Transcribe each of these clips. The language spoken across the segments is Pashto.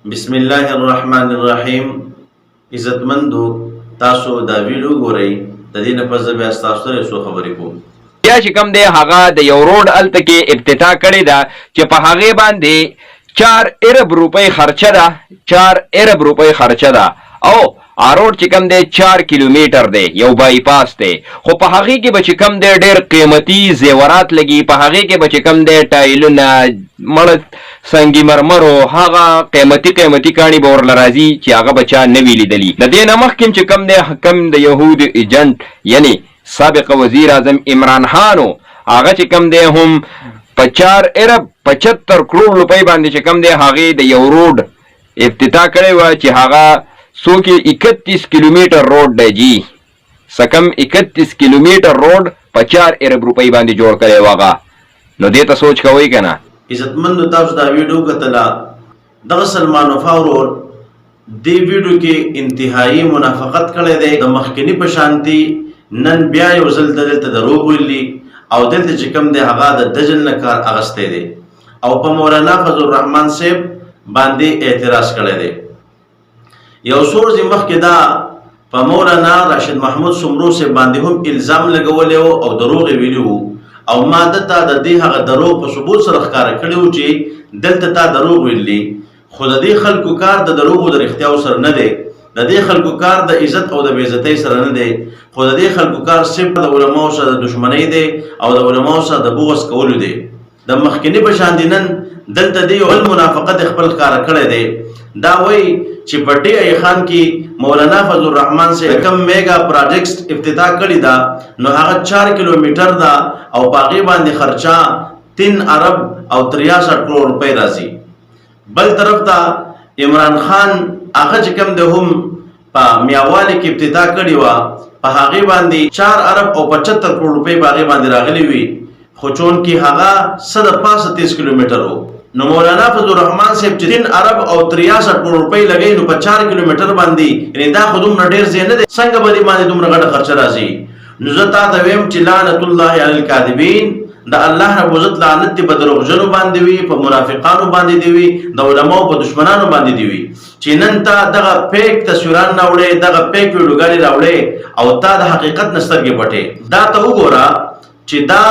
بسم الله الرحمن الرحیم. عزتمندو تاسو دا ویډیو ګورئ، د دې نه پس بیا تاسو سره څو خبرې کوم. بیا چې کوم دی هغه د یو روډ الته کې افتتاح کړی ده چې په هغې باندې 4 ارب روپۍ خرچه ده، 4 ارب روپۍ خرچه ده او روډ چې کوم دی 4 کیلومیټر دی، یو بای پاس دی، خو په هغې کې به چې کوم دی ډېر قیمتي زیورات لګي، په هغې کې به چې کوم دی ټایلونه، مړه سنگي مرمرو، هغه قیمتي کاڼي به ورله راځي چې هغه به چا نه وي لیدلي. د دې نه مخکې چې کوم دی حکم د یهودو ایجنټ یعنی سابق وزیر اعظم عمران خان هغه چې کوم دی هم په 4 ارب 75 کروڑ روپۍ باندې چې کوم دی هغې د یو روډ افتتاح کړی وه چې هغه څو کې 31 کیلومیټر روډ دی جی، سکم 31 کیلومیټر روډ په 4 ارب روپۍ باندې جوړ کړی و هغه. نو دې ته سوچ کوئ که نه؟ عزتمندو تاسو دا ویډیو کتله، دغه سلمان وفا ورور دې ویډیو کې انتهایی منافقت کړی دی، د مخکني په شانتي نن بیا یو ځل دلته دروغ ویلي او دلته چې کوم دی هغه د دجل نه کار اخیستی دی او په مولانا فضل الرحمن صاحب باندې اعتراض کړی دی. یو څو ورځې مخکې دا په مولانا راشد محمود سمرو صاحب باندې هم الزام لګولی و او دروغ یې ویلي و او ما دته د دې هغه دروغ په ثبوت سره ښکاره کړي و چې دلته تا دروغ ویلي، خو د دې خلکو کار د دروغو د رښتیاو سره نه دی، د دې خلکو کار د عزت او د بېعزتۍ سره نه دی، خو د دې خلکو کار صرف د علماو سره د دشمنۍ دی او د علماو سره د بغض کولو دی. د مخکني په شان نن دلته دی یو منافقت خپل ښکاره کړی دی. دا وایي چې په ډي ای خان کې مولانا فضل الرحمن سے کم میگا پروجیکټ افتتاح کړی دا نو هغه 4 کیلومیټر دا او باغې باندې خرچا 3 ارب او 63 کروڑ روپۍ راځي. بل طرف ته عمران خان هغه چې کوم د هم په میاوالی کې افتتاح کړی و په هغې باندې 4 ارب او 75 کروڑ روپۍ باغې باندې راغلی وي، خو چون کې هغه 135 کیلومیټر و. نو مولانا فضل الرحمن صاحب چې 3 ارب او 63 کروڑ روپۍ لګوي نو په 4 کیلومیټر باندې یعنې دا خو دومره ډېر ځای نه دی، څنګه به دې باندې دومره غټه خرچه راځي؟ نو زه تا ته ویم چې لعنت الله علی الکاذبین، د الله رب عزت لعنت دې په دروغجنو باندې وي، په منافقانو باندې دې وي، د علماو په دشمنانو باندې دې وي چې نن تا دغه پیک تصویران راوړې، دغه پیک ویډیوګانې راوړې او تا د حقیقت نه سترګې پټې. دا ته وګوره چې دا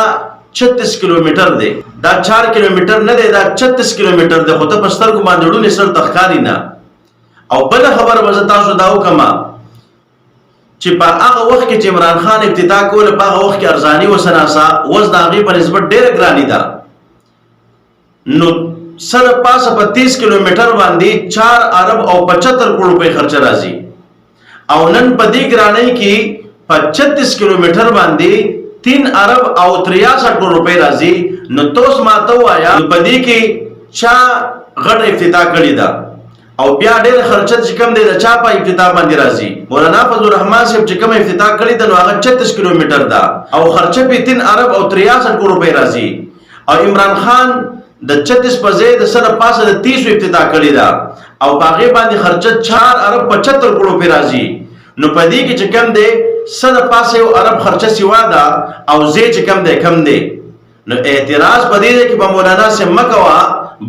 36 کیلومیټر دی، دا 4 کیلومیټر نه دی، دا 36 کیلومیټر دی، خو ته په سترګو باندې ډونې سر ته ښکاري نه. او بله خبره به زه تاسو دا وکړم چې په هغه وخت کې چې عمران خان افتتاح کوله په هغه وخت کې ارزاني وسناسا اوس د هغې په نسبت ډېره ګراني ده. نو سره پاسه په 30 کیلومیټر باندې 4 ارب او 75 کروڑ روپۍ خرچه راځي او نن په دې ګرانۍ کې په 36 کیلومیټر باندې 3 ارب او 63 کروڑ روپۍ راځي. نو توس ماته ووایه په دې کې چا غټه افتتاح کړې ده او بیا ډېر خرچه چې کوم دی د چا په افتتاح باندې راځي؟ مولانا فضل الرحمن صاحب چې کوم افتتاح کړې ده نو هغه 36 کیلومیټر ده او خرچه په 3 ارب او 63 کروڑ روپۍ راځي او عمران خان د 36 په ځای د سره پاسه د 30 افتتاح کړې ده او په هغې باندې خرچه 4 ارب 75 کروڑ روپۍ راځي. نو په دې کې چې کوم دی سره پاسه یو ارب خرچه سوا ده او ځای چې کوم دی کم دی. نو اعتراض په دې دی چې په مولانا صاحب مه کوه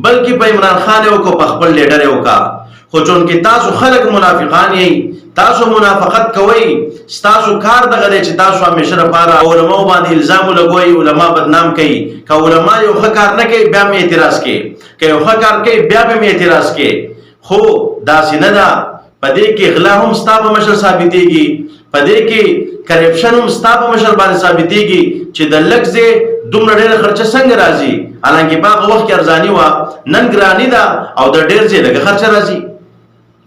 بلکې په عمران خان یې وکړه، په خپل لیډر یې وکړه. خو چونکې تاسو خلک منافقان یئ، تاسو منافقت کوئ، ستاسو کار دغه دی چې تاسو همیشه لپاره علماو باندې الزام ولګوئ، علما بدنام کوي. که علما یو ښه کار نه کوي بیا مې اعتراض کوي، که یو ښه کار کوي بیا به مې اعتراض کوي. خو داسې نه ده، په دې کې غلا هم ستا په مشر ثابتېږي، په دې کې کرپشن هم ستا په مشر باندې ثابتېږي چې د لږ ځای دومره ډېره خرچه څنګه راځي، حالانکې په هغه وخت کې ارزاني وه، نن ګراني ده او د ډېر ځای لږه خرچه راځي.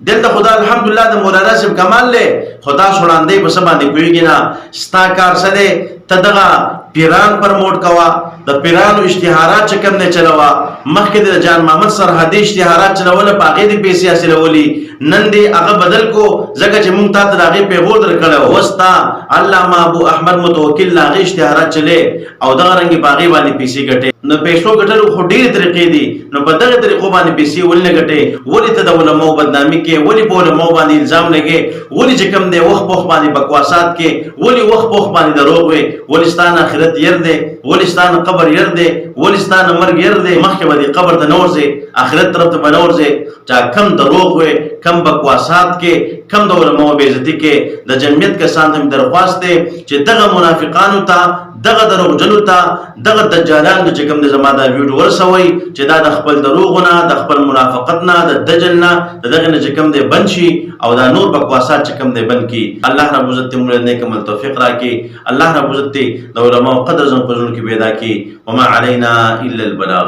دلته خدا الحمدلله د مولانا صاحب کمال دی، خو تاسو وړاندې په څه باندې پوهېږي نه. ستا کار څه دی؟ ته دغه پیران پرموټ کوه، د پیرانو اشتهارات چې کوم دی چلوه. مخکې د جان محمد سرحدي اشتهارات چلوله، په هغې دې پیسې حاصلولي، نن دې هغه بدل کو ځکه چې مونږ تا ته د هغې پیغور درکړی و. اوس تا علامه ابو احمد متوکل له هغې اشتهارات چلې او دغه رنګې په هغې باندې پیسې ګټې. نو پیسو ګټلو خو ډېرې طریقې دي، نو په دغه طریقو باندې پیسې ولې نه ګټې؟ ولې ته د علماو بدنامي کې؟ ولې په علماو باندې الزام لګې؟ ولې چې کوم دی وخت پوخ باندې بکواسات کې؟ ولې وخت پوخ باندې دروغ وې؟ ولې ستانه آخرت ير دی؟ ولې ستانه قبر ير دی؟ ولې ستانه مرګ ير دی؟ مخکې به دې قبر ته نه ورځې، آخرت طرف ته به نه ورځې. چا کم دروغ وې، کم بکواسات کې، کم د علماو بې عزتي کې، د جمعیت کسان ته درخواست دی چې دغه منافقانو ته، دغه دروغجنو ته، دغه دجالانو چې کوم د زما دا ویډیو ورسوي چې دا د خپل دروغونه، د خپل منافقت نه، د دجل نه، د دغه نه چې کوم دی بند شي او دا نور بکواسات چې کوم دی بند کی. الله رب عزت موږ له نیک عمل توفیق راکړي. الله رب عزت د علماو قدر زموږ په زړونو کې پیدا کړي. وما علینا الا البلاغ.